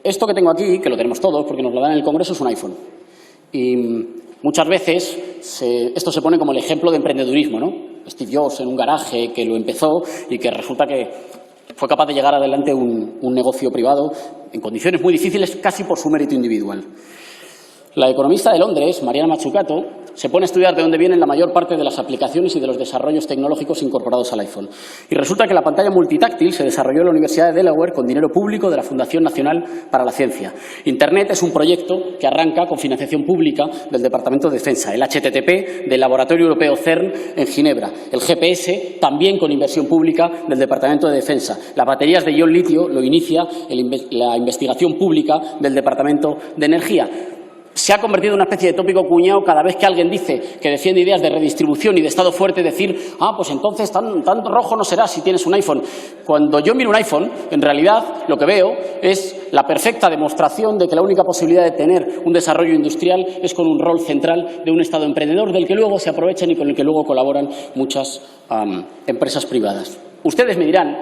Esto que tengo aquí, que lo tenemos todos porque nos lo dan en el Congreso, es un iPhone. Y muchas veces esto se pone como el ejemplo de emprendedurismo, ¿no? Steve Jobs en un garaje que lo empezó y que resulta que fue capaz de llegar adelante un negocio privado en condiciones muy difíciles casi por su mérito individual. La economista de Londres, Mariana Mazzucato, se pone a estudiar de dónde vienen la mayor parte de las aplicaciones y de los desarrollos tecnológicos incorporados al iPhone. Y resulta que la pantalla multitáctil se desarrolló en la Universidad de Delaware con dinero público de la Fundación Nacional para la Ciencia. Internet es un proyecto que arranca con financiación pública del Departamento de Defensa, el HTTP del Laboratorio Europeo CERN en Ginebra, el GPS también con inversión pública del Departamento de Defensa. Las baterías de ion litio lo inicia la investigación pública del Departamento de Energía. Se ha convertido en una especie de tópico cuñado cada vez que alguien dice que defiende ideas de redistribución y de Estado fuerte, decir, pues entonces tan rojo no será si tienes un iPhone. Cuando yo miro un iPhone, en realidad lo que veo es la perfecta demostración de que la única posibilidad de tener un desarrollo industrial es con un rol central de un Estado emprendedor del que luego se aprovechan y con el que luego colaboran muchas empresas privadas. Ustedes me dirán,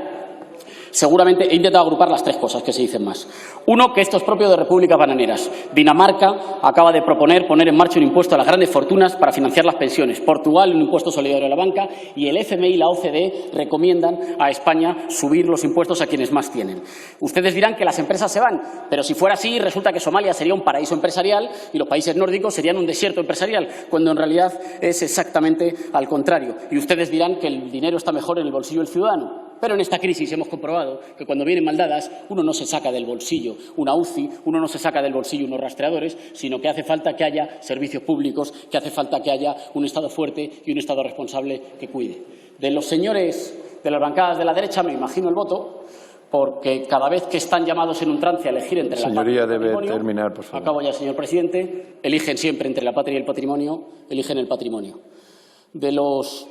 seguramente he intentado agrupar las tres cosas que se dicen más. Uno, que esto es propio de repúblicas bananeras. Dinamarca acaba de proponer poner en marcha un impuesto a las grandes fortunas para financiar las pensiones. Portugal, un impuesto solidario a la banca. Y el FMI y la OCDE recomiendan a España subir los impuestos a quienes más tienen. Ustedes dirán que las empresas se van, pero si fuera así, resulta que Somalia sería un paraíso empresarial y los países nórdicos serían un desierto empresarial, cuando en realidad es exactamente al contrario. Y ustedes dirán que el dinero está mejor en el bolsillo del ciudadano. Pero en esta crisis hemos comprobado que cuando vienen mal dadas uno no se saca del bolsillo una UCI, uno no se saca del bolsillo unos rastreadores, sino que hace falta que haya servicios públicos, que hace falta que haya un Estado fuerte y un Estado responsable que cuide. De los señores de las bancadas de la derecha me imagino el voto, porque cada vez que están llamados en un trance a elegir entre la patria y el patrimonio… Señoría, debe terminar, por favor. Acabo ya, señor presidente. Eligen siempre entre la patria y el patrimonio, eligen el patrimonio. De los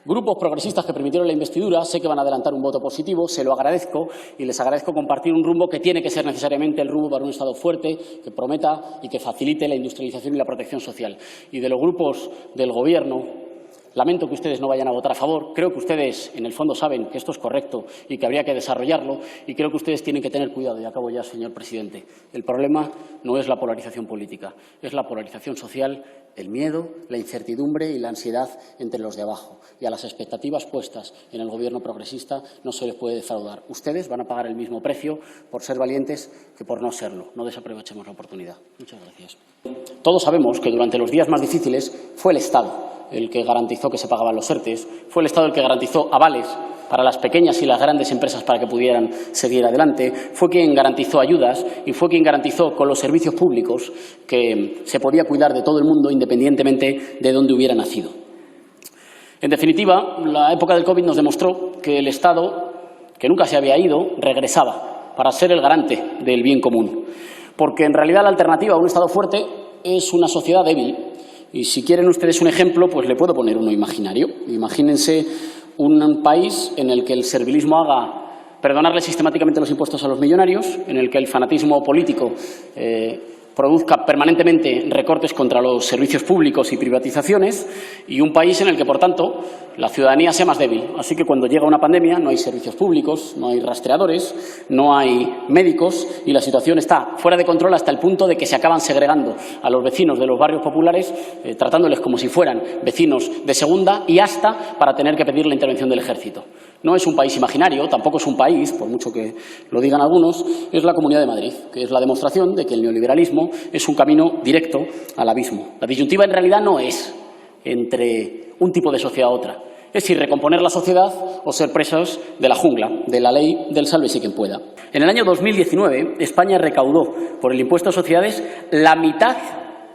grupos progresistas que permitieron la investidura, sé que van a adelantar un voto positivo, se lo agradezco y les agradezco compartir un rumbo que tiene que ser necesariamente el rumbo para un Estado fuerte, que prometa y que facilite la industrialización y la protección social. Y de los grupos del Gobierno, lamento que ustedes no vayan a votar a favor. Creo que ustedes, en el fondo, saben que esto es correcto y que habría que desarrollarlo, y creo que ustedes tienen que tener cuidado. Y acabo ya, señor presidente. El problema no es la polarización política, es la polarización social, el miedo, la incertidumbre y la ansiedad entre los de abajo. Y a las expectativas puestas en el Gobierno progresista no se les puede defraudar. Ustedes van a pagar el mismo precio por ser valientes que por no serlo. No desaprovechemos la oportunidad. Muchas gracias. Todos sabemos que durante los días más difíciles fue el Estado el que garantizó que se pagaban los ERTEs, fue el Estado el que garantizó avales para las pequeñas y las grandes empresas para que pudieran seguir adelante, fue quien garantizó ayudas y fue quien garantizó con los servicios públicos que se podía cuidar de todo el mundo independientemente de dónde hubiera nacido. En definitiva, la época del COVID nos demostró que el Estado, que nunca se había ido, regresaba para ser el garante del bien común. Porque en realidad la alternativa a un Estado fuerte es una sociedad débil. Y si quieren ustedes un ejemplo, pues le puedo poner uno imaginario. Imagínense un país en el que el servilismo haga perdonarle sistemáticamente los impuestos a los millonarios, en el que el fanatismo político produzca permanentemente recortes contra los servicios públicos y privatizaciones, y un país en el que, por tanto, la ciudadanía sea más débil. Así que cuando llega una pandemia no hay servicios públicos, no hay rastreadores, no hay médicos y la situación está fuera de control hasta el punto de que se acaban segregando a los vecinos de los barrios populares, tratándoles como si fueran vecinos de segunda y hasta para tener que pedir la intervención del ejército. No es un país imaginario, tampoco es un país, por mucho que lo digan algunos, es la Comunidad de Madrid, que es la demostración de que el neoliberalismo es un camino directo al abismo. La disyuntiva en realidad no es entre un tipo de sociedad a otra, es si recomponer la sociedad o ser presos de la jungla, de la ley del sálvese quien pueda. En el año 2019, España recaudó por el impuesto a sociedades la mitad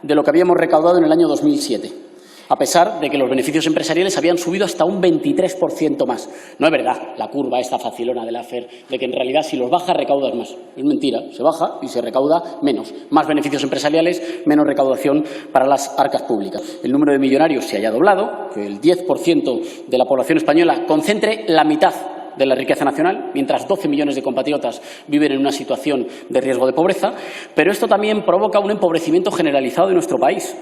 de lo que habíamos recaudado en el año 2007. A pesar de que los beneficios empresariales habían subido hasta un 23% más. No es verdad la curva esta facilona de la FER, de que en realidad si los bajas recaudas más. Es mentira, se baja y se recauda menos. Más beneficios empresariales, menos recaudación para las arcas públicas. El número de millonarios se haya doblado, que el 10% de la población española concentre la mitad de la riqueza nacional, mientras 12 millones de compatriotas viven en una situación de riesgo de pobreza, pero esto también provoca un empobrecimiento generalizado de nuestro país.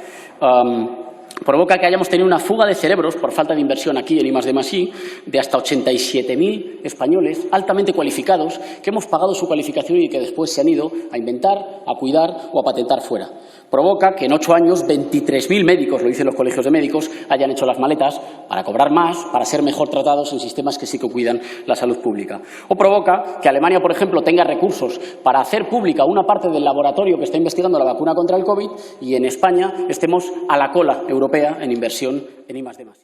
provoca que hayamos tenido una fuga de cerebros por falta de inversión aquí en I+D+I de hasta 87.000 españoles altamente cualificados que hemos pagado su cualificación y que después se han ido a inventar, a cuidar o a patentar fuera. Provoca que en 8 años 23.000 médicos, lo dicen los colegios de médicos, hayan hecho las maletas para cobrar más, para ser mejor tratados en sistemas que sí que cuidan la salud pública. O provoca que Alemania, por ejemplo, tenga recursos para hacer pública una parte del laboratorio que está investigando la vacuna contra el COVID y en España estemos a la cola europea en inversión en I+D+I.